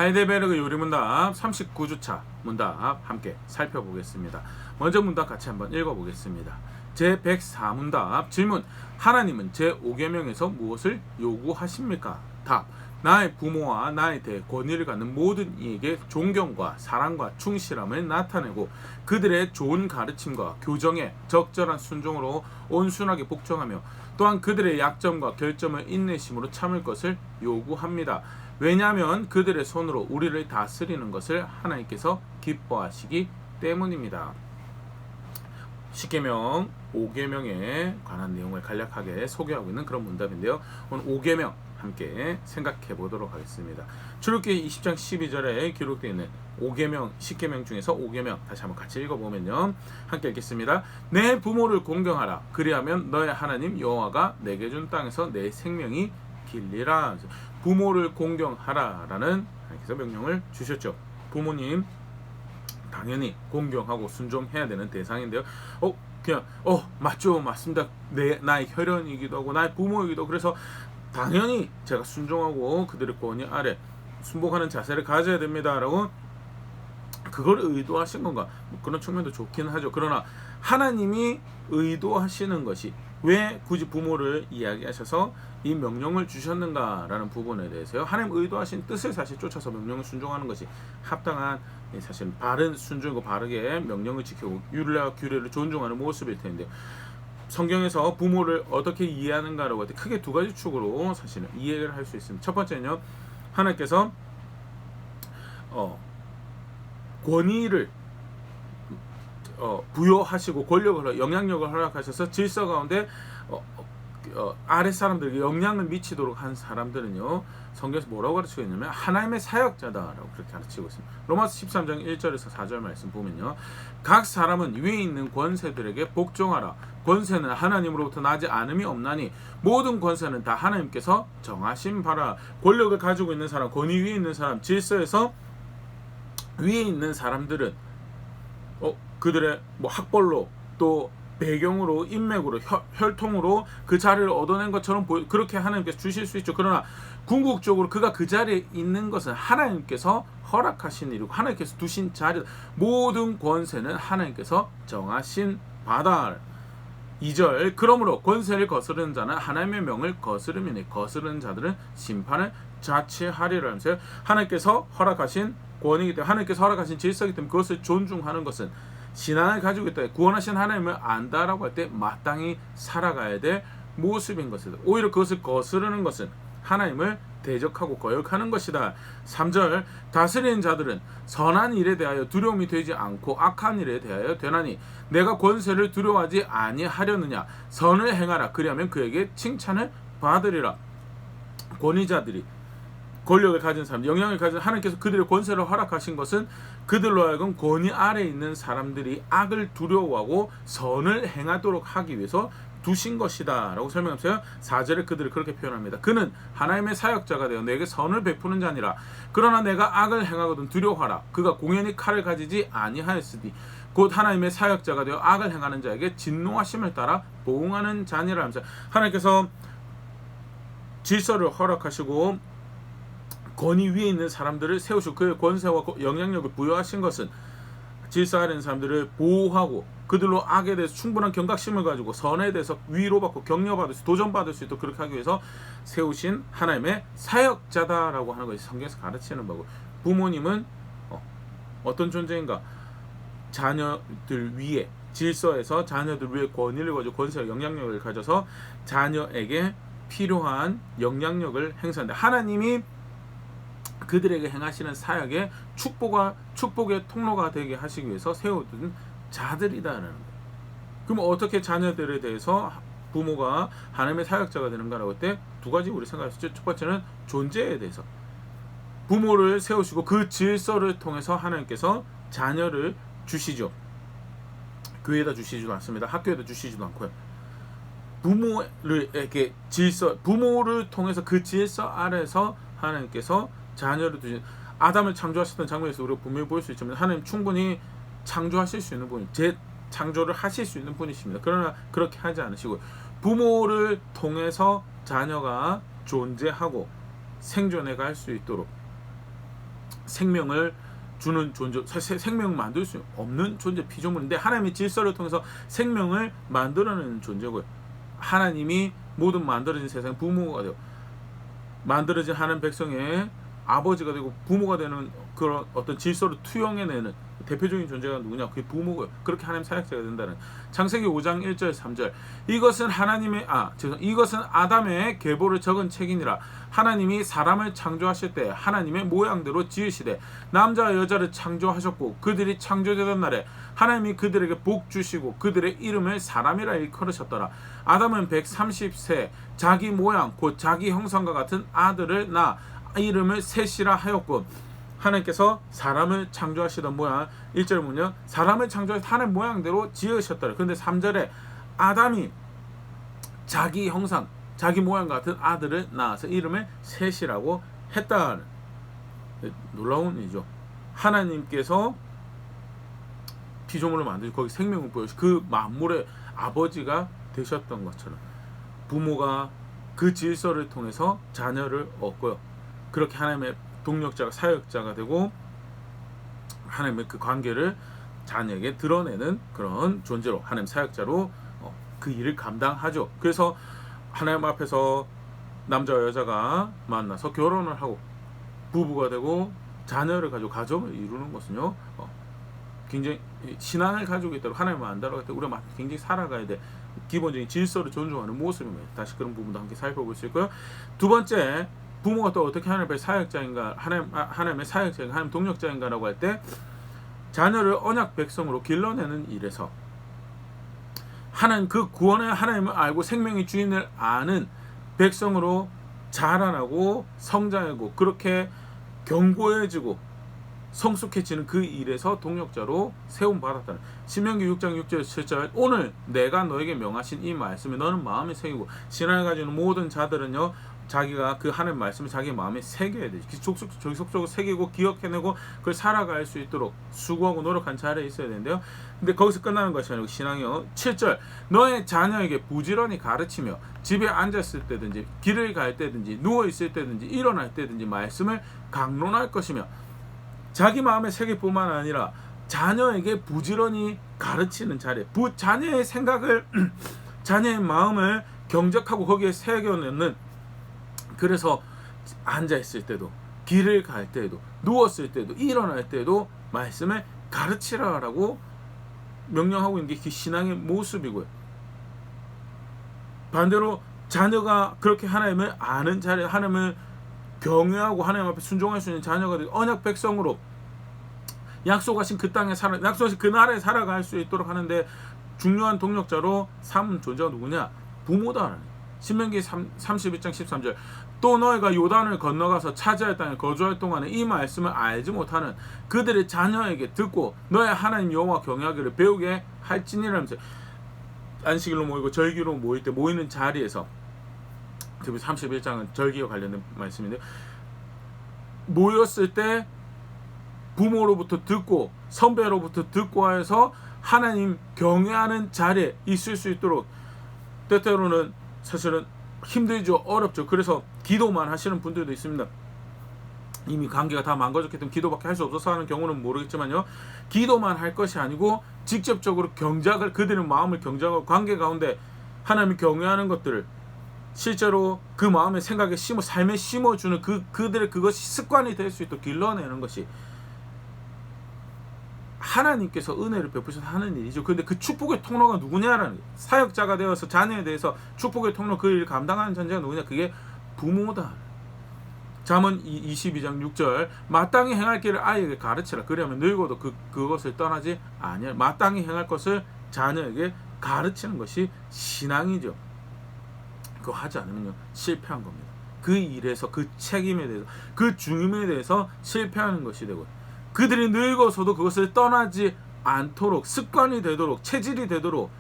하이델베르그 요리문답 39주차 문답 함께 살펴보겠습니다. 먼저 문답 같이 한번 읽어보겠습니다. 제104문답 질문: 하나님은 제5계명에서 무엇을 요구하십니까? 답: 나의 부모와 나에 대해 권위를 갖는 모든 이에게 존경과 사랑과 충실함을 나타내고 그들의 좋은 가르침과 교정에 적절한 순종으로 온순하게 복종하며 또한 그들의 약점과 결점을 인내심으로 참을 것을 요구합니다. 왜냐하면 그들의 손으로 우리를 다스리는 것을 하나님께서 기뻐하시기 때문입니다. 10계명, 5계명에 관한 내용을 간략하게 소개하고 있는 그런 문답인데요. 오늘 5계명 함께 생각해 보도록 하겠습니다. 출애굽기 20장 12절에 기록되어 있는 5계명, 10계명 중에서 5계명 다시 한번 같이 읽어보면요. 함께 읽겠습니다. 내 부모를 공경하라. 그리하면 너의 하나님 여호와가 내게 준 땅에서 내 생명이 길리라. 부모를 공경하라라는 하나님께서 명령을 주셨죠. 부모님 당연히 공경하고 순종해야 되는 대상인데요. 맞죠, 맞습니다. 나의 혈연이기도 하고 나의 부모이기도 하고 그래서 당연히 제가 순종하고 그들의 권위 아래 순복하는 자세를 가져야 됩니다라고 그걸 의도하신 건가? 그런 측면도 좋긴 하죠. 그러나 하나님이 의도하시는 것이 왜 굳이 부모를 이야기하셔서 이 명령을 주셨는가라는 부분에 대해서요. 하나님 의도하신 뜻을 사실 쫓아서 명령을 순종하는 것이 합당한 사실 바른 순종이고 바르게 명령을 지키고 율례와 규례를 존중하는 모습일 텐데 성경에서 부모를 어떻게 이해하는가라고 할 때 크게 두 가지 축으로 사실은 이해를 할 수 있습니다. 첫 번째는요. 하나님께서 권위를 부여하시고 권력을 영향력을 허락하셔서 질서 가운데 아랫 사람들에게 영향을 미치도록 한 사람들은요. 성경에서 뭐라고 가르치고 있냐면 하나님의 사역자다라고 그렇게 가르치고 있습니다. 로마서 13장 1절에서 4절 말씀 보면요. 각 사람은 위에 있는 권세들에게 복종하라. 권세는 하나님으로부터 나지 않음이 없나니 모든 권세는 다 하나님께서 정하신 바라. 권력을 가지고 있는 사람, 권위 위에 있는 사람, 질서에서 위에 있는 사람들은 그들의 학벌로 또 배경으로 인맥으로 혈통으로 그 자리를 얻어낸 것처럼 그렇게 하나님께서 주실 수 있죠. 그러나 궁극적으로 그가 그 자리에 있는 것은 하나님께서 허락하신 일이고 하나님께서 두신 자리, 모든 권세는 하나님께서 정하신 바다. 2절 그러므로 권세를 거스르는 자는 하나님의 명을 거스르미니 거스르는 자들은 심판을 자취하리라 하면서 하나님께서 허락하신 권위이기 때문에 하나님께서 허락하신 질서이기 때문에 그것을 존중하는 것은 신앙을 가지고 있다. 구원하신 하나님을 안다라고 할 때 마땅히 살아가야 될 모습인 것이다. 오히려 그것을 거스르는 것은 하나님을 대적하고 거역하는 것이다. 3절 다스리는 자들은 선한 일에 대하여 두려움이 되지 않고 악한 일에 대하여 되나니 내가 권세를 두려워하지 아니하려느냐 선을 행하라. 그리하면 그에게 칭찬을 받으리라. 권위자들이 권력을 가진 사람, 영향을 가진 하나님께서 그들의 권세를 허락하신 것은 그들로 하여금 권위 아래에 있는 사람들이 악을 두려워하고 선을 행하도록 하기 위해서 두신 것이다 라고 설명하면서요. 4절에 그들을 그렇게 표현합니다. 그는 하나님의 사역자가 되어 내게 선을 베푸는 자니라. 그러나 내가 악을 행하거든 두려워하라. 그가 공연히 칼을 가지지 아니하였으니 곧 하나님의 사역자가 되어 악을 행하는 자에게 진노하심을 따라 보응하는 자니라 하면서 하나님께서 질서를 허락하시고 권위 위에 있는 사람들을 세우시고 그의 권세와 영향력을 부여하신 것은 질서 아래 있는 사람들을 보호하고 그들로 악에 대해서 충분한 경각심을 가지고 선에 대해서 위로받고 격려받을 수 도전받을 수 있도록 그렇게 하기 위해서 세우신 하나님의 사역자다라고 하는 것이 성경에서 가르치는 바고 부모님은 어떤 존재인가? 자녀들 위에 질서에서 자녀들 위에 권위를 가지고 권세와 영향력을 가져서 자녀에게 필요한 영향력을 행사한다. 하나님이 그들에게 행하시는 사역의 축복의 통로가 되게 하시기 위해서 세워둔 자들이다라는 거예요. 그럼 어떻게 자녀들에 대해서 부모가 하나님의 사역자가 되는가라고 할 때 두 가지 우리 생각할 수 있죠. 첫 번째는 존재에 대해서 부모를 세우시고 그 질서를 통해서 하나님께서 자녀를 주시죠. 교회에다 주시지도 않습니다. 학교에다 주시지도 않고요. 부모에게 부모를 통해서 그 질서 아래서 하나님께서 자녀를 두신 아담을 창조하셨던 장면에서 우리가 분명히 볼 수 있지만 하나님 충분히 창조하실 수 있는 분, 재창조를 하실 수 있는 분이십니다. 그러나 그렇게 하지 않으시고 부모를 통해서 자녀가 존재하고 생존해 갈 수 있도록 생명을 주는 존재, 사실 생명을 만들 수 없는 존재, 피조물인데 하나님의 질서를 통해서 생명을 만들어내는 존재고요. 하나님이 모든 만들어진 세상 부모가 되고 만들어진 하나님 백성의 아버지가 되고 부모가 되는 그런 어떤 질서를 투영해내는 대표적인 존재가 누구냐? 그게 부모고요. 그렇게 하나님 사역자가 된다는 창세기 5장 1절 3절. 이것은 아담의 계보를 적은 책이니라. 하나님이 사람을 창조하실 때 하나님의 모양대로 지으시되 남자와 여자를 창조하셨고 그들이 창조되던 날에 하나님이 그들에게 복 주시고 그들의 이름을 사람이라 일컬으셨더라. 아담은 130세 자기 모양 곧 자기 형상과 같은 아들을 낳아 이름을 셋이라 하였고 하나님께서 사람을 창조하시던 모양 1절에 보면 사람을 창조해서 하나님 모양대로 지으셨더라. 그런데 3절에 아담이 자기 형상 자기 모양 같은 아들을 낳아서 이름을 셋이라고 했다는 놀라운 일이죠. 하나님께서 피조물을 만드시고 거기 생명을 보여주시고 그 만물의 아버지가 되셨던 것처럼 부모가 그 질서를 통해서 자녀를 얻고요. 그렇게 하나님의 동력자가 사역자가 되고 하나님의 그 관계를 자녀에게 드러내는 그런 존재로 하나님 사역자로 그 일을 감당하죠. 그래서 하나님 앞에서 남자와 여자가 만나서 결혼을 하고 부부가 되고 자녀를 가지고 가정을 이루는 것은요 굉장히 신앙을 가지고 있다고 하나님을 안다고 때 우리가 굉장히 살아가야 돼 기본적인 질서를 존중하는 모습입니다. 다시 그런 부분도 함께 살펴볼 수 있고요. 두 번째, 부모가 또 어떻게 하나님의 사역자인가, 하나님의 사역자인가, 하나님 동력자인가라고 할 때 자녀를 언약 백성으로 길러내는 일에서 하나님 그 구원의 하나님을 알고 생명의 주인을 아는 백성으로 자라나고 성장하고 그렇게 견고해지고 성숙해지는 그 일에서 동력자로 세움받았다는 신명기 6장 6절 7절 오늘 내가 너에게 명하신 이 말씀을 너는 마음에 새기고 신앙을 가지는 모든 자들은요 자기가 그 하나님 말씀을 자기 마음에 새겨야 되지. 적극적으로 새기고 기억해내고 그걸 살아갈 수 있도록 수고하고 노력한 자리에 있어야 되는데요. 근데 거기서 끝나는 것이 아니고 신앙이요. 7절 너의 자녀에게 부지런히 가르치며 집에 앉았을 때든지 길을 갈 때든지 누워있을 때든지 일어날 때든지 말씀을 강론할 것이며 자기 마음에 새길 뿐만 아니라 자녀에게 부지런히 가르치는 자리에 자녀의 생각을 자녀의 마음을 경적하고 거기에 새겨내는 그래서 앉아있을 때도 길을 갈 때도 누웠을 때도 일어날 때도 말씀을 가르치라라고 명령하고 있는 게 그 신앙의 모습이고요. 반대로 자녀가 그렇게 하나님을 아는 자리에 하나님을 경외하고 하나님 앞에 순종할 수 있는 자녀가 되고 언약 백성으로 약속하신 그 땅에 약속하신 그 나라에 살아갈 수 있도록 하는데 중요한 동력자로 삼은 존재가 누구냐? 부모다라는 신명기 31장 13절 또 너희가 요단을 건너가서 차지할 땅에 거주할 동안에 이 말씀을 알지 못하는 그들의 자녀에게 듣고 너의 하나님 여호와 경외하기를 배우게 할지니라면서 안식일로 모이고 절기로 모일 때 모이는 자리에서 특히 31장은 절기와 관련된 말씀인데 모였을 때 부모로부터 듣고 선배로부터 듣고 해서 하나님 경외하는 자리에 있을 수 있도록 때때로는 사실은 힘들죠. 어렵죠. 그래서 기도만 하시는 분들도 있습니다. 이미 관계가 다 망가졌기 때문에 기도밖에 할 수 없어서 하는 경우는 모르겠지만요. 기도만 할 것이 아니고 직접적으로 그들의 마음을 경작하고 관계 가운데 하나님을 경외하는 것들을 실제로 그 마음의 생각에 삶에 심어주는 그들의 그것이 습관이 될 수 있도록 길러내는 것이 하나님께서 은혜를 베푸셔서 하는 일이죠. 그런데 그 축복의 통로가 누구냐라는 거예요. 사역자가 되어서 자녀에 대해서 축복의 통로 그 일을 감당하는 존재가 누구냐? 그게 부모다. 잠언 22장 6절 마땅히 행할 길을 아이에게 가르치라. 그러면 늙어도 그것을 떠나지 아니할. 마땅히 행할 것을 자녀에게 가르치는 것이 신앙이죠. 그거 하지 않으면요 실패한 겁니다. 그 일에서 그 책임에 대해서 그 중임에 대해서 실패하는 것이 되고 그들이 늙어서도 그것을 떠나지 않도록 습관이 되도록 체질이 되도록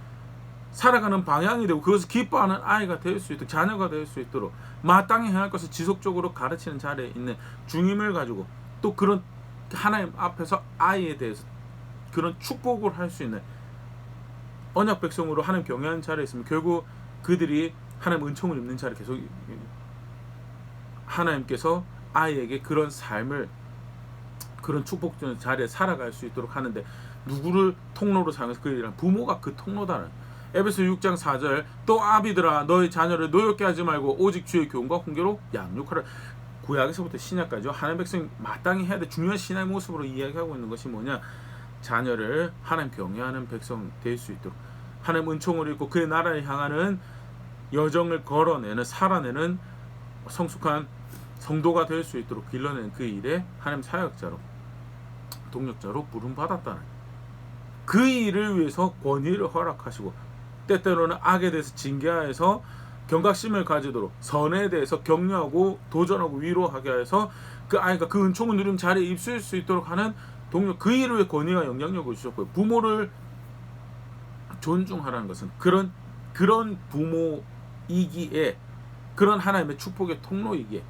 살아가는 방향이 되고 그것을 기뻐하는 아이가 될 수 있도록 자녀가 될 수 있도록 마땅히 행할 것을 지속적으로 가르치는 자리에 있는 중임을 가지고 또 그런 하나님 앞에서 아이에 대해서 그런 축복을 할 수 있는 언약 백성으로 하나님 경외하는 자리에 있으면 결국 그들이 하나님 은총을 입는 자리에 계속 하나님께서 아이에게 그런 삶을 그런 축복적인 자리에 살아갈 수 있도록 하는데 누구를 통로로 사용해서 그 일이란 부모가 그 통로다는. 에베소 6장 4절 또 아비들아 너희 자녀를 노엽게 하지 말고 오직 주의 교훈과 훈계로 양육하라. 구약에서부터 신약까지 하나님 백성 마땅히 해야 될 중요한 신앙의 모습으로 이야기하고 있는 것이 뭐냐, 자녀를 하나님 경외하는 백성 될 수 있도록 하나님 은총을 입고 그의 나라를 향하는 여정을 걸어내는 살아내는 성숙한 성도가 될 수 있도록 길러내는 그 일에 하나님 사역자로 동력자로 부름받았다는 그 일을 위해서 권위를 허락하시고 때때로는 악에 대해서 징계하여서 경각심을 가지도록 선에 대해서 격려하고 도전하고 위로하게 해서 그 아이가 그 은총을 누리는 자리에 입수할 수 있도록 하는 동력, 그 일을 위해 권위와 영향력을 주셨고요. 부모를 존중하라는 것은 그런 부모이기에 그런 하나님의 축복의 통로이기에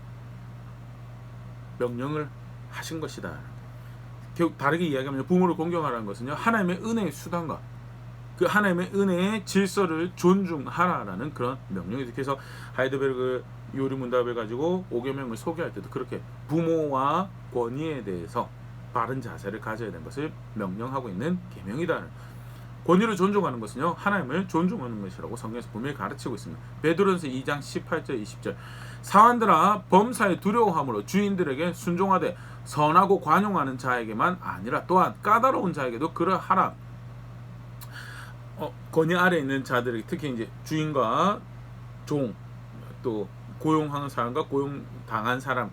명령을 하신 것이다. 결국 다르게 이야기하면 부모를 공경하라는 것은요, 하나님의 은혜의 수단과 그 하나님의 은혜의 질서를 존중하라라는 그런 명령이죠. 그래서 하이드베르그 요리문답을 가지고 5계명을 소개할 때도 그렇게 부모와 권위에 대해서 바른 자세를 가져야 되는 것을 명령하고 있는 계명이다. 권위를 존중하는 것은요, 하나님을 존중하는 것이라고 성경에서 분명히 가르치고 있습니다. 베드로전서 2장 18절 20절 사환들아 범사에 두려워함으로 주인들에게 순종하되 선하고 관용하는 자에게만 아니라 또한 까다로운 자에게도 그러하라. 권위 아래 있는 자들에게 특히 이제 주인과 종, 또 고용하는 사람과 고용당한 사람,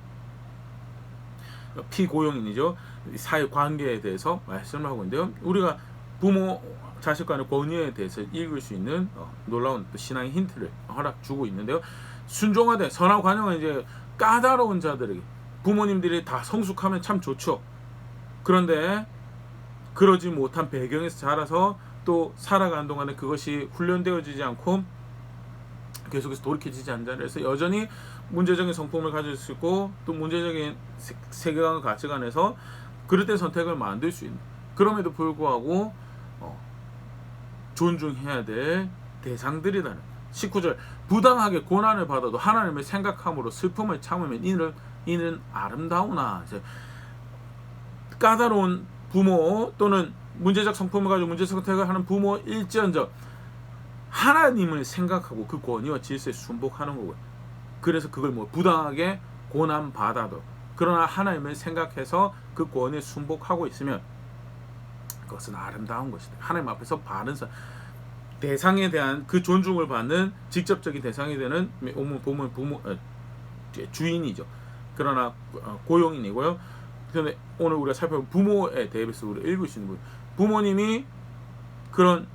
피고용인이죠. 사회 관계에 대해서 말씀을 하고 있는데요. 우리가 부모 자식 간의 권위에 대해서 읽을 수 있는 놀라운 신앙의 힌트를 허락 주고 있는데요. 순종하되 선하고 관용은 이제 까다로운 자들에게, 부모님들이 다 성숙하면 참 좋죠. 그런데 그러지 못한 배경에서 자라서 또 살아가는 동안에 그것이 훈련되어지지 않고 계속해서 돌이켜지지 않는 자리에서 여전히 문제적인 성품을 가질 수 있고 또 문제적인 세계관과 가치관에서 그릇된 선택을 만들 수 있는, 그럼에도 불구하고 존중해야 될 대상들이라는 19절 부당하게 고난을 받아도 하나님을 생각함으로 슬픔을 참으면 이는 아름다우나. 이제 까다로운 부모 또는 문제적 성품을 가지고 문제적 선택을 하는 부모일지언정 하나님을 생각하고 그 권위와 질서에 순복하는 거고요. 그래서 그걸 부당하게 고난 받아도 그러나 하나님을 생각해서 그 권위에 순복하고 있으면 그것은 아름다운 것이다. 하나님 앞에서 바른 대상에 대한 그 존중을 받는 직접적인 대상이 되는 보면 부모 주인이죠. 그러나 고용인이고요. 그런데 오늘 우리가 살펴본 부모에 대해서 우리가 읽을 수 있는 부모님이 그런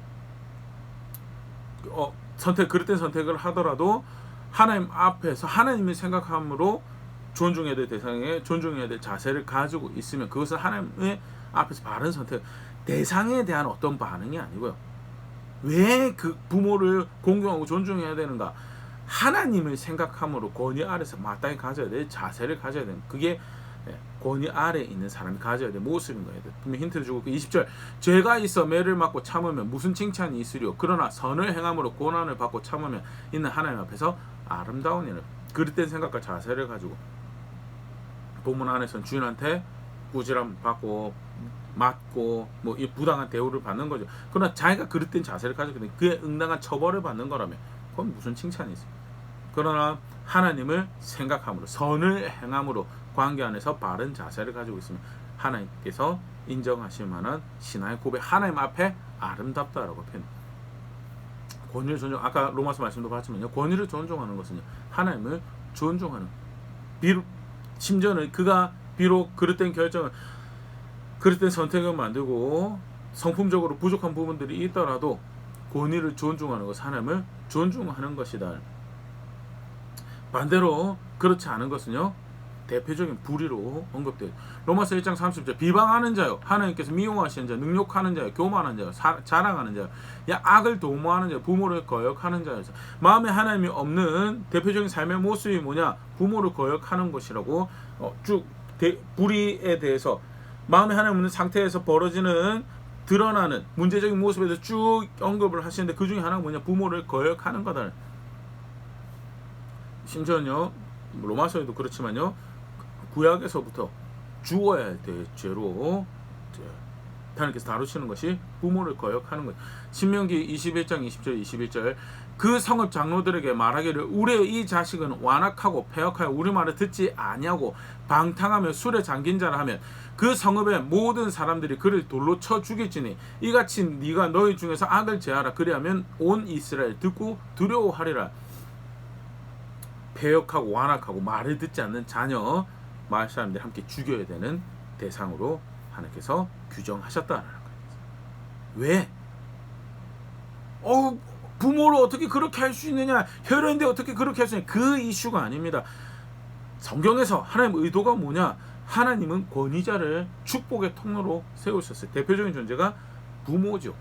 그릇된 선택을 하더라도 하나님 앞에서 하나님을 생각함으로 존중해야 될 대상에 존중해야 될 자세를 가지고 있으면 그것은 하나님의 앞에서 바른 선택, 대상에 대한 어떤 반응이 아니고요. 왜 그 부모를 공경하고 존중해야 되는가? 하나님을 생각함으로 권위 아래서 마땅히 가져야 될 자세를 가져야 되는, 그게 권위 아래에 있는 사람이 가져야 될 모습인 거예요. 분명 힌트를 주고 20절 죄가 있어 매를 맞고 참으면 무슨 칭찬이 있으리요. 그러나 선을 행함으로 고난을 받고 참으면 있는 하나님 앞에서 아름다운 일을, 그릇된 생각과 자세를 가지고 본문 안에서는 주인한테 꾸지람 받고 맞고 이 부당한 대우를 받는 거죠. 그러나 자기가 그릇된 자세를 가지고 있는, 그에 응당한 처벌을 받는 거라면 그건 무슨 칭찬이 있어요. 그러나 하나님을 생각함으로 선을 행함으로 관계 안에서 바른 자세를 가지고 있으면 하나님께서 인정하실 만한 신앙의 고백, 하나님 앞에 아름답다라고 표현. 권위를 존중, 아까 로마서 말씀도 봤지만요, 권위를 존중하는 것은요, 하나님을 존중하는, 심지어는 그가 비록 그릇된 결정을, 그릇된 선택을 만들고 성품적으로 부족한 부분들이 있더라도 권위를 존중하는 것은 하나님을 존중하는 것이다. 반대로 그렇지 않은 것은요, 대표적인 불의로 언급돼요. 로마서 1장 30절 비방하는 자요, 하나님께서 미워하시는 자, 능욕하는 자요, 교만한 자요, 자랑하는 자요, 악을 도모하는 자요, 부모를 거역하는 자요. 마음에 하나님이 없는 대표적인 삶의 모습이 뭐냐? 부모를 거역하는 것이라고 쭉 불의에 대해서 마음에 하나님 없는 상태에서 벌어지는 드러나는 문제적인 모습에 대해서 쭉 언급을 하시는데 그 중에 하나가 뭐냐? 부모를 거역하는 거다. 심지어는요, 로마서에도 그렇지만요, 구약에서부터 주어야 될 죄로 하나님께서 다루시는 것이 부모를 거역하는 것. 신명기 21장 20절 21절 그 성읍 장로들에게 말하기를 우리의 이 자식은 완악하고 패역하여 우리 말을 듣지 아니하고 방탕하며 술에 잠긴 자라 하면 그 성읍의 모든 사람들이 그를 돌로 쳐 죽일지니 이같이 네가 너희 중에서 악을 제하라. 그리하면 온 이스라엘 듣고 두려워하리라. 패역하고 완악하고 말을 듣지 않는 자녀 마을 사람들이 함께 죽여야 되는 대상으로 하나님께서 규정하셨다는 거예요. 왜? 부모를 어떻게 그렇게 할 수 있느냐? 혈연인데 어떻게 그렇게 할 수 있느냐? 그 이슈가 아닙니다. 성경에서 하나님의 의도가 뭐냐? 하나님은 권위자를 축복의 통로로 세우셨어요. 대표적인 존재가 부모죠.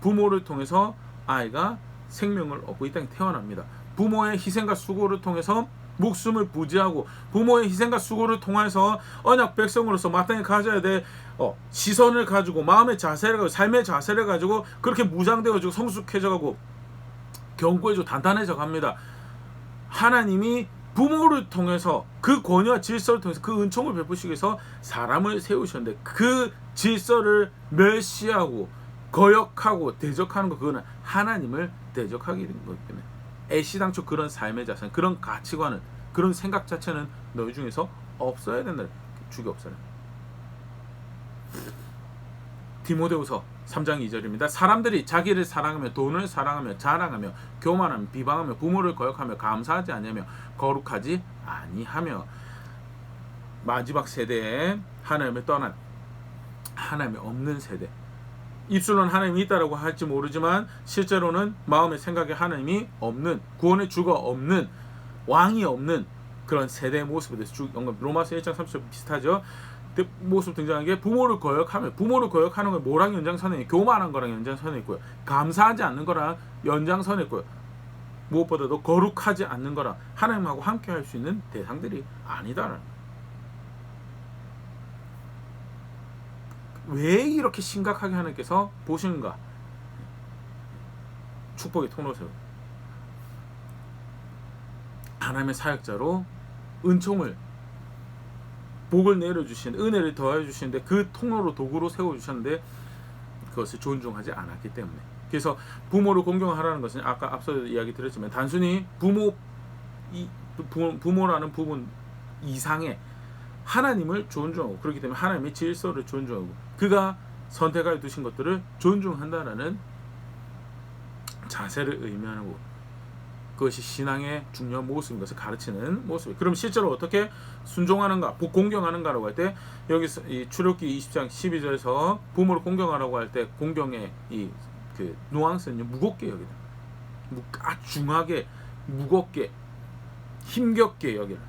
부모를 통해서 아이가 생명을 얻고 이 땅에 태어납니다. 부모의 희생과 수고를 통해서 목숨을 부지하고 부모의 희생과 수고를 통해서 언약 백성으로서 마땅히 가져야 될 시선을 가지고 마음의 자세를 가지고 삶의 자세를 가지고 그렇게 무장되어지고 성숙해져가고 견고해지고 단단해져 갑니다. 하나님이 부모를 통해서 그 권위와 질서를 통해서 그 은총을 베푸시기 위해서 사람을 세우셨는데 그 질서를 멸시하고 거역하고 대적하는 것, 그거는 하나님을 대적하게 된 거기 때문에 애시당초 그런 삶의 자세, 그런 가치관은, 그런 생각 자체는 너희 중에서 없어야 된다. 죽이 없어요. 디모데후서 3장 2절입니다. 사람들이 자기를 사랑하며 돈을 사랑하며 자랑하며 교만하며 비방하며 부모를 거역하며 감사하지 아니하며 거룩하지 아니하며 마지막 세대에 하나님을 떠난 하나님이 없는 세대. 입술로는 하나님이 있다라고 할지 모르지만 실제로는 마음의 생각에 하나님이 없는, 구원의 주가 없는, 왕이 없는 그런 세대의 모습에 대해서 쭉 로마서 1장 30절 비슷하죠. 모습 등장한 게 부모를 거역하며, 부모를 거역하는 건 뭐랑 연장선에, 교만한 거랑 연장선에 있고요. 감사하지 않는 거랑 연장선에 있고요. 무엇보다도 거룩하지 않는 거랑 하나님하고 함께 할 수 있는 대상들이 아니다라는 거예요. 왜 이렇게 심각하게 하나님께서 보시는가? 축복의 통로세요. 하나님의 사역자로 은총을, 복을 내려주시는데, 은혜를 더해 주시는데 그 통로로 도구로 세워주셨는데 그것을 존중하지 않았기 때문에. 그래서 부모를 공경하라는 것은 아까 앞서 이야기 드렸지만 단순히 부모라는 부분 이상의 하나님을 존중하고, 그렇기 때문에 하나님의 질서를 존중하고 그가 선택하여 두신 것들을 존중한다라는 자세를 의미하는 것, 그것이 신앙의 중요한 모습인 것을 가르치는 모습이에요. 그럼 실제로 어떻게 순종하는가, 공경하는가라고 할 때 여기서 이 출애굽기 20장 12절에서 부모를 공경하라고 할 때 공경의 그 누앙스는 무겁게 여기다. 아주 중하게, 무겁게, 힘겹게 여기라.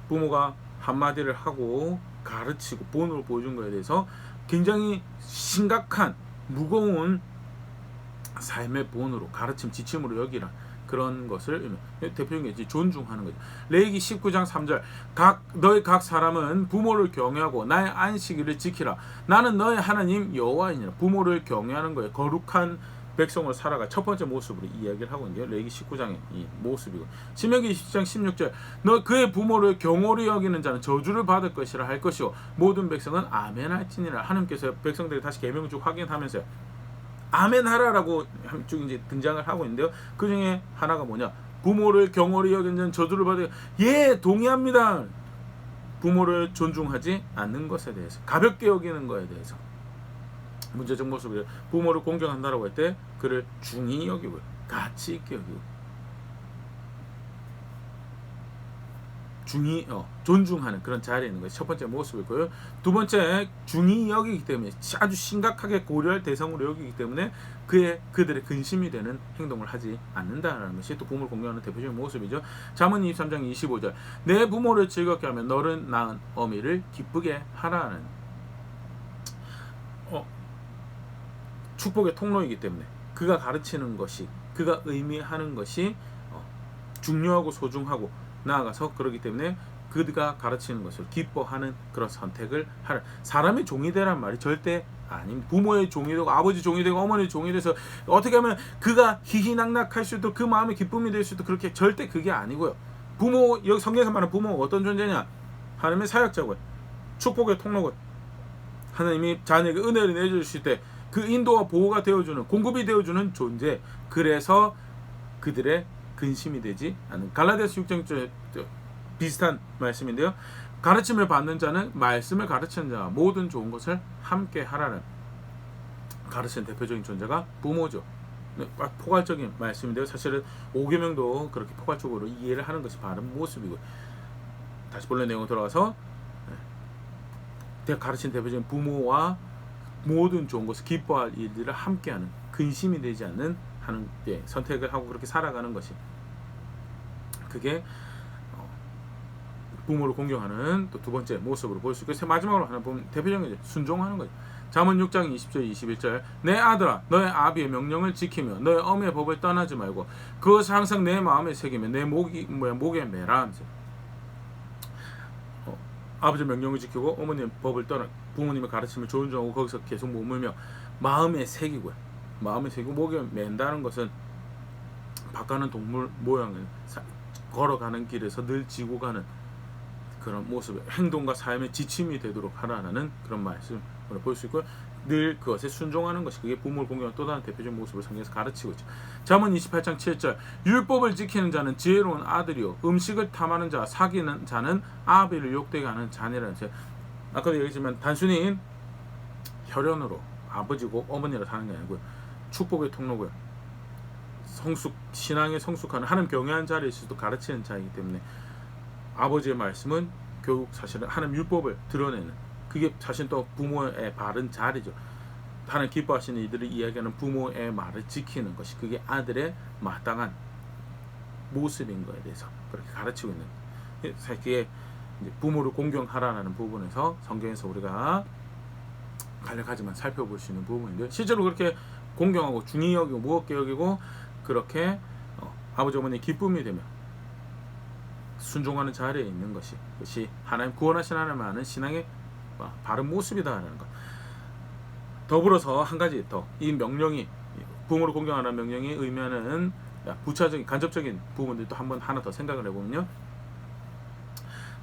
부모가 한마디를 하고 가르치고 본으로 보여준 것에 대해서 굉장히 심각한 무거운 삶의 본으로, 가르침, 지침으로 여기라. 그런 것을 대표적인 게 존중하는 거죠. 레위기 19장 3절 너희 각 사람은 부모를 경외하고 나의 안식일을 지키라. 나는 너의 하나님 여호와이니라. 부모를 경외하는 거예요. 거룩한 백성을 살아갈 첫 번째 모습으로 이야기를 하고 있는데요. 레위기 19장의 이 모습이고, 신명기 20장 16절 너 그의 부모를 경홀히 여기는 자는 저주를 받을 것이라 할 것이요 모든 백성은 아멘 할지니라. 하나님께서 백성들이 다시 계명을 쭉 확인하면서요, 아멘 하라라고 쭉 이제 등장을 하고 있는데요. 그 중에 하나가 뭐냐? 부모를 경홀히 여기는 자는 저주를 받을. 예, 동의합니다. 부모를 존중하지 않는 것에 대해서, 가볍게 여기는 것에 대해서 문제적 모습을, 부모를 공경한다라고 할 때 그를 중히 여기고 가치 있게 여기고 중히 존중하는 그런 자리에 있는 것이 첫 번째 모습이고요. 두 번째, 중히 여기기 때문에, 아주 심각하게 고려할 대상으로 여기기 때문에 그들의 근심이 되는 행동을 하지 않는다라는 것이 또 부모를 공경하는 대표적인 모습이죠. 잠언 23장 25절 내 부모를 즐겁게 하면 너를 낳은 어미를 기쁘게 하라는 축복의 통로이기 때문에 그가 가르치는 것이, 그가 의미하는 것이 중요하고 소중하고, 나아가서 그러기 때문에 그가 가르치는 것을 기뻐하는 그런 선택을 하라. 사람의 종이 되란 말이 절대 아닙니다. 부모의 종이 되고 아버지 종이 되고 어머니의 종이 돼서 어떻게 하면 그가 희희낙낙할 수 있도록 그 마음의 기쁨이 될 수 있도록, 그렇게 절대 그게 아니고요. 부모, 여기 성경에서 말하는 부모가 어떤 존재냐? 하나님의 사역자고요. 축복의 통로군. 하나님이 자녀에게 은혜를 내주실 때 그 인도와 보호가 되어주는, 공급이 되어주는 존재. 그래서 그들의 근심이 되지 않는. 갈라디아서 6장 비슷한 말씀인데요. 가르침을 받는 자는 말씀을 가르치는 자와 모든 좋은 것을 함께 하라는 가르치는 대표적인 존재가 부모죠. 포괄적인 말씀인데요. 사실은 5계명도 그렇게 포괄적으로 이해를 하는 것이 바른 모습이고, 다시 본래 내용으로 돌아가서 가르치는 대표적인 부모와 모든 좋은 것을 기뻐할 일들을 함께하는, 근심이 되지 않는 하는 선택을 하고 그렇게 살아가는 것이, 그게 부모를 공경하는 또 두 번째 모습으로 볼 수 있고, 마지막으로 하나 보면 대표적인 순종하는 거죠. 잠언 6장 20절 21절 내 아들아 너의 아비의 명령을 지키며 너의 어미의 법을 떠나지 말고 그것을 항상 내 마음에 새기며 내 목에 매라. 아버지 명령을 지키고 어머니의 법을 떠나, 부모님의 가르침을 존중하고 거기서 계속 머물며 마음에 새기고요. 마음에 새기고 목에 맨다는 것은 바꿔는 동물 모양을 걸어가는 길에서 늘 지고 가는 그런 모습의 행동과 삶의 지침이 되도록 하라는 그런 말씀을 볼 수 있고요. 늘 그것에 순종하는 것이, 그게 부모를 공경하는 또 다른 대표적인 모습을 성경에서 가르치고 있죠. 잠언 28장 7절 율법을 지키는 자는 지혜로운 아들이요 음식을 탐하는 자 사귀는 자는 아비를 욕되게 하는 자녀라는. 아까도 얘기했지만 단순히 혈연으로 아버지고 어머니를 하는 게 아니고요. 축복의 통로고요. 신앙에 성숙하는 하나님 경외하는 자리에서도 가르치는 자이기 때문에 아버지의 말씀은 결국 사실은 하나님 율법을 드러내는, 그게 사실 또 부모의 바른 자리죠. 하나님 기뻐하시는 이들을 이야기하는 부모의 말을 지키는 것이, 그게 아들의 마땅한 모습인 거에 대해서 그렇게 가르치고 있는, 그게 부모를 공경하라는 부분에서 성경에서 우리가 간략하지만 살펴볼 수 있는 부분인데, 실제로 그렇게 공경하고 중히 여기고 무겁게 여기고 그렇게 아버지 어머니의 기쁨이 되며 순종하는 자리에 있는 것이, 그것이 하나님 구원하신 하나님을 아는 신앙의 바른 모습이다라는 것. 더불어서 한 가지 더, 이 명령이, 부모를 공경하라는 명령이 의미하는 부차적인 간접적인 부분들도 하나 더 생각을 해보면요,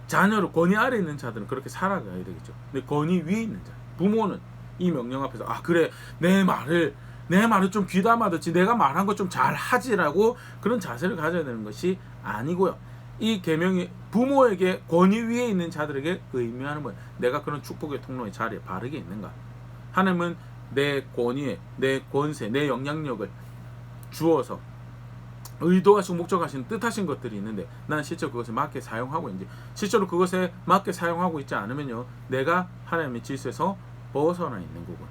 자녀로 권위 아래 있는 자들은 그렇게 살아가야 되겠죠. 근데 권위 위에 있는 자, 부모는 이 명령 앞에서 그래 내 말을 좀 귀담아 듣지, 내가 말한 거 좀 잘 하지라고 그런 자세를 가져야 되는 것이 아니고요. 이 계명이 부모에게 권위 위에 있는 자들에게 의미하는 건, 내가 그런 축복의 통로의 자리에 바르게 있는가. 하나님은 내 권위에, 내 권세, 내 영향력을 주어서 의도하시고 목적하신 뜻하신 것들이 있는데, 난 실제로 그것에 맞게 사용하고 있는지, 실제로 그것에 맞게 사용하고 있지 않으면요, 내가 하나님의 질서에서 벗어나 있는 거고,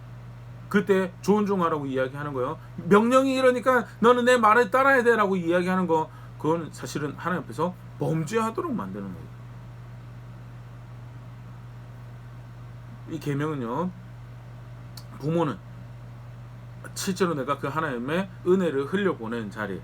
그때 존중하라고 이야기하는 거예요. 명령이 이러니까 너는 내 말을 따라야 돼라고 이야기하는 거, 그건 사실은 하나님 앞에서 범죄하도록 만드는 거예요. 이 계명은요, 부모는 실제로 내가 그 하나님의 은혜를 흘려보내는 자리,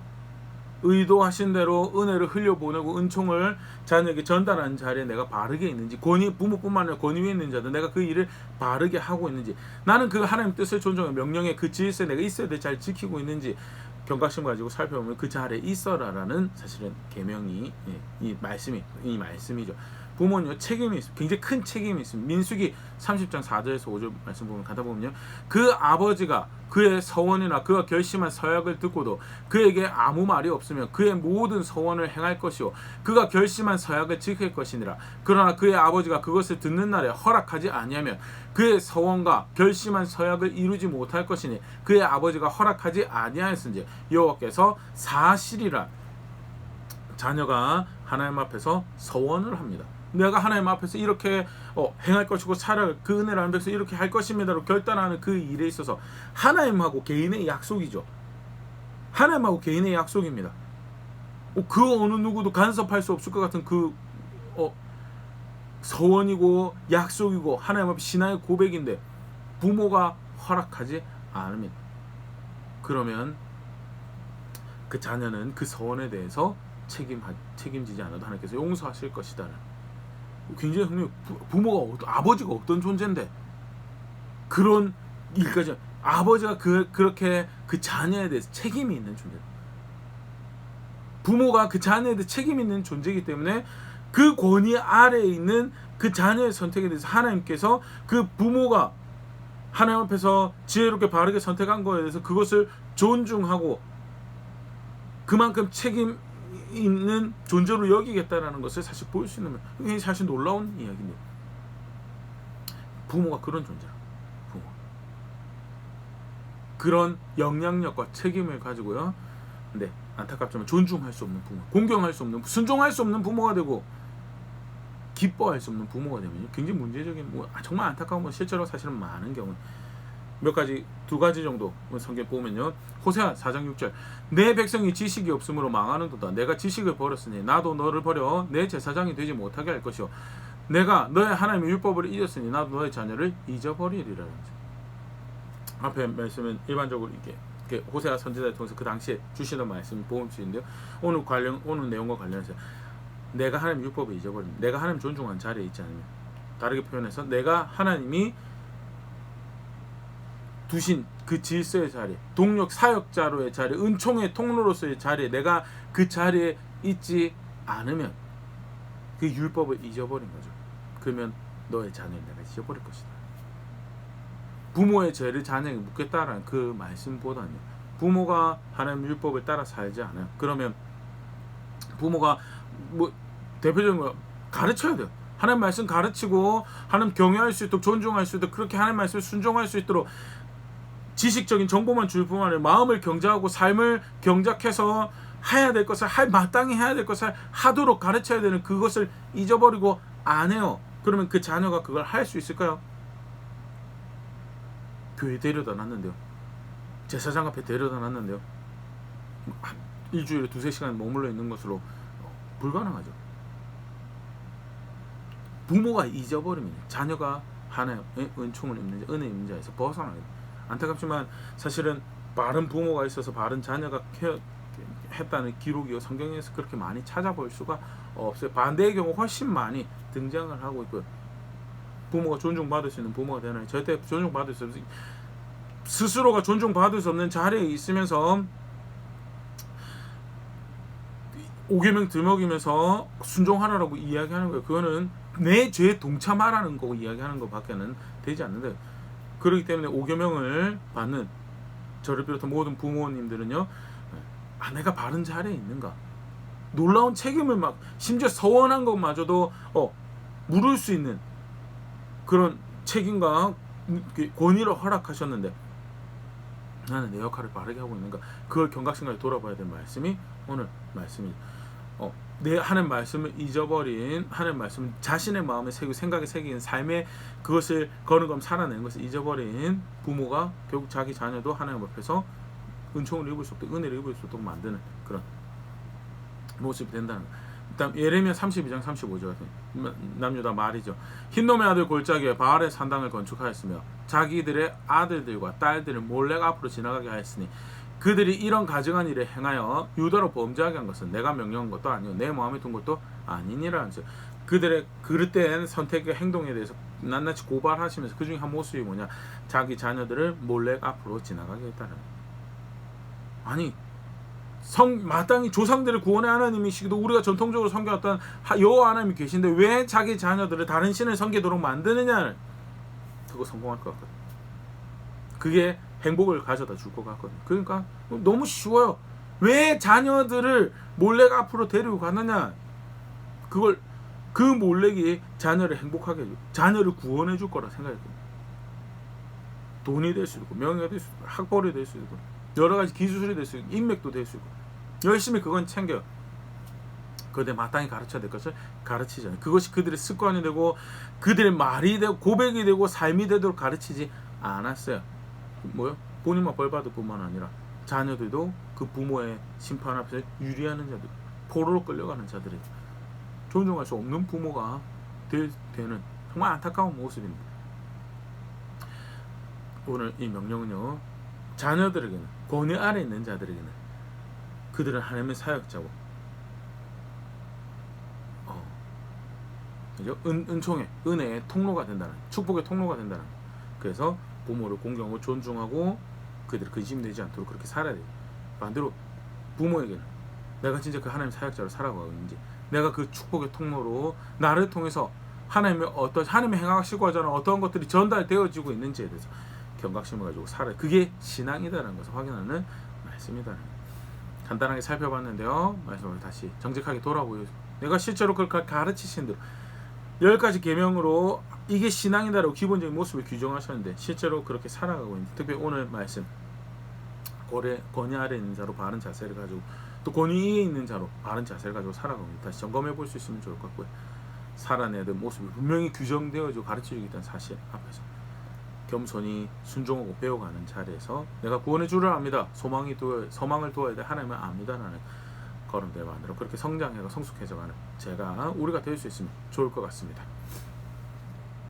의도하신 대로 은혜를 흘려보내고 은총을 자녀에게 전달하는 자리에 내가 바르게 있는지, 부모뿐만 아니라 권위 위에 있는 자들 내가 그 일을 바르게 하고 있는지, 나는 그 하나님 뜻을 존중하고 명령의 그 질서에 내가 있어야 될 잘 지키고 있는지 경각심 가지고 살펴보면 그 자리에 있어라라는 사실은 계명이, 이 말씀이죠. 부모는요, 책임이 있습니다. 굉장히 큰 책임이 있습니다. 민수기 30장 4절에서 5절 말씀 보면 가다 보면요, 그 아버지가 그의 서원이나 그가 결심한 서약을 듣고도 그에게 아무 말이 없으면 그의 모든 서원을 행할 것이요 그가 결심한 서약을 지킬 것이니라. 그러나 그의 아버지가 그것을 듣는 날에 허락하지 아니하면 그의 서원과 결심한 서약을 이루지 못할 것이니 그의 아버지가 허락하지 아니하였은지 여호와께서 사실이라. 자녀가 하나님 앞에서 서원을 합니다. 내가 하나님 앞에서 이렇게 행할 것이고 살아갈 그 은혜를 안에서 이렇게 할 것입니다로 결단하는 그 일에 있어서 하나님하고 개인의 약속이죠. 하나님하고 개인의 약속입니다. 그 어느 누구도 간섭할 수 없을 것 같은 그 서원이고 약속이고 하나님 앞에 신앙의 고백인데 부모가 허락하지 않으면, 그러면 그 자녀는 그 서원에 대해서 책임지지 않아도 하나님께서 용서하실 것이다. 굉장히 흥미로워. 부모가 아버지가 어떤 존재인데 그런 일까지, 아버지가 그렇게 그 자녀에 대해서 책임이 있는 존재, 부모가 그 자녀에 대해 책임이 있는 존재이기 때문에 그 권위 아래에 있는 그 자녀의 선택에 대해서 하나님께서 그 부모가 하나님 앞에서 지혜롭게 바르게 선택한 거에 대해서 그것을 존중하고 그만큼 책임 있는 존재로 여기겠다라는 것을 사실 보일 수 있는, 이게 사실 놀라운 이야기입니다. 부모가 그런 존재라. 부모. 그런 영향력과 책임을 가지고요. 근데 안타깝지만 존중할 수 없는 부모, 공경할 수 없는, 순종할 수 없는 부모가 되고 기뻐할 수 없는 부모가 되면 굉장히 문제적인, 정말 안타까운 건 실제로 사실은 많은 경우, 두 가지 정도 성경 보면요. 호세아 4장 6절, 내 백성이 지식이 없으므로 망하는도다. 내가 지식을 버렸으니 나도 너를 버려 내 제사장이 되지 못하게 할 것이요, 내가 너의 하나님의 율법을 잊었으니 나도 너의 자녀를 잊어버리리라. 앞에 말씀은 일반적으로 이렇게 호세아 선지자를 통해서 그 당시에 주시는 말씀이 보험 주인데요. 오늘 내용과 관련해서 내가 하나님 율법을 잊어버립니다. 내가 하나님 존중한 자리에 있지 않으면, 다르게 표현해서 내가 하나님이 두신 그 질서의 자리, 동력 사역자로의 자리, 은총의 통로로서의 자리에 내가 그 자리에 있지 않으면 그 율법을 잊어버린 거죠. 그러면 너의 자녀를 내가 잊어버릴 것이다. 부모의 죄를 자녀에게 묻겠다라는 그 말씀보다는 부모가 하나님 율법을 따라 살지 않아요. 그러면 부모가 대표적인 거 가르쳐야 돼요. 하나님 말씀 가르치고 하나님 경외할 수 있도록, 존중할 수 있도록, 그렇게 하나님 말씀을 순종할 수 있도록 지식적인 정보만 줄 뿐만 아니라 마음을 경작하고 삶을 경작해서 해야 될 것을 마땅히 해야 될 것을 하도록 가르쳐야 되는 그것을 잊어버리고 안 해요. 그러면 그 자녀가 그걸 할 수 있을까요? 교회 데려다 놨는데요, 제사장 앞에 데려다 놨는데요, 일주일에 2-3시간 머물러 있는 것으로 불가능하죠. 부모가 잊어버리면 자녀가 하나님의 은총을 입는 자, 은혜 입는 자에서 벗어나게 돼요. 안타깝지만 사실은 바른 부모가 있어서 바른 자녀가 했다는 기록이 성경에서 그렇게 많이 찾아볼 수가 없어요. 반대의 경우 훨씬 많이 등장을 하고 있고요. 부모가 존중받을 수 있는 부모가 되나요? 절대 존중받을 수 없어요. 스스로가 존중받을 수 없는 자리에 있으면서 오계명 들먹이면서 순종하라고 이야기하는 거예요. 그거는 내 죄에 동참하라는 거고 이야기하는 것밖에는 되지 않는데, 그렇기 때문에 오계명을 받는 저를 비롯한 모든 부모님들은요, 내가 바른 자리에 있는가, 놀라운 책임을 심지어 서원한 것마저도 물을 수 있는 그런 책임과 권위를 허락하셨는데 나는 내 역할을 바르게 하고 있는가, 그걸 경각심까지 돌아봐야 될 말씀이 오늘 말씀입니다. 내 하나님 말씀을 잊어버린, 하나님 말씀 자신의 마음에 새기고 생각에 새긴 삶에 그것을 거느검 살아내는 것을 잊어버린 부모가 결국 자기 자녀도 하나님 앞에서 은총을 입을 수 없도록, 은혜를 입을 수 없도록 만드는 그런 모습이 된다는 거예요. 일단 예레미야 32장 35절 남유다 말이죠. 흰놈의 아들 골짜기에 바알의 산당을 건축하였으며 자기들의 아들들과 딸들을 몰래 앞으로 지나가게 하였으니 그들이 이런 가증한 일을 행하여 유다로 범죄하게 한 것은 내가 명령한 것도 아니요 내 마음에 둔 것도 아니니라. 그들의 그릇된 선택의 행동에 대해서 낱낱이 고발하시면서 그 중에 한 모습이 뭐냐, 자기 자녀들을 몰래 앞으로 지나가게 했다는 거예요. 아니, 마땅히 조상들을 구원의 하나님이시기도 우리가 전통적으로 섬겨왔던 여호와 하나님이 계신데 왜 자기 자녀들을 다른 신을 섬기도록 만드느냐, 그거 성공할 것 같거든. 그게 행복을 가져다 줄 것 같거든요. 그러니까 너무 쉬워요. 왜 자녀들을 몰래가 앞으로 데리고 가느냐, 그걸 그 몰래기 자녀를 행복하게 해줘, 자녀를 구원해 줄 거라 생각했거든요. 돈이 될 수 있고 명예가 될 수 있고 학벌이 될 수 있고 여러 가지 기술이 될 수 있고 인맥도 될 수 있고 열심히 그건 챙겨요. 그들 마땅히 가르쳐야 될 것을 가르치잖아요. 그것이 그들의 습관이 되고 그들의 말이 되고 고백이 되고 삶이 되도록 가르치지 않았어요. 본인만 벌받을 뿐만 아니라 자녀들도 그 부모의 심판 앞에서 유리하는 자들, 포로로 끌려가는 자들이 존중할 수 없는 부모가 되는 정말 안타까운 모습입니다. 오늘 이 명령은요, 자녀들에게는, 권위 아래 있는 자들에게는 그들은 하나님의 사역자고 은총의, 은혜의 통로가 된다는, 축복의 통로가 된다는. 그래서 부모를 공경하고 존중하고 그들이 근심되지 않도록 그렇게 살아야 돼요. 반대로 부모에게는 내가 진짜 그 하나님 사역자로 살아가고 있는지, 내가 그 축복의 통로로 나를 통해서 하나님의 행하시고 하자는 어떠한 것들이 전달되어지고 있는지에 대해서 경각심을 가지고 살아요. 그게 신앙이다라는 것을 확인하는 말씀이다. 간단하게 살펴봤는데요. 말씀을 다시 정직하게 돌아보여 내가 실제로 그걸 가르치신 대로 10가지 계명으로 이게 신앙이다라고 기본적인 모습을 규정하셨는데 실제로 그렇게 살아가고 있는, 특히 오늘 말씀 권위 아래 있는 자로 바른 자세를 가지고 또 권위 위에 있는 자로 바른 자세를 가지고 살아가고 있다. 다시 점검해 볼 수 있으면 좋을 것 같고요. 살아내야 될 모습이 분명히 규정되어지고 가르쳐지고 있다는 사실 앞에서 겸손히 순종하고 배워가는 자리에서 내가 구원의 줄을 압니다. 소망을 두어야 될 하나님을 압니다라는 걸음들 만들어 그렇게 성장해가 성숙해져가는 우리가 될 수 있으면 좋을 것 같습니다.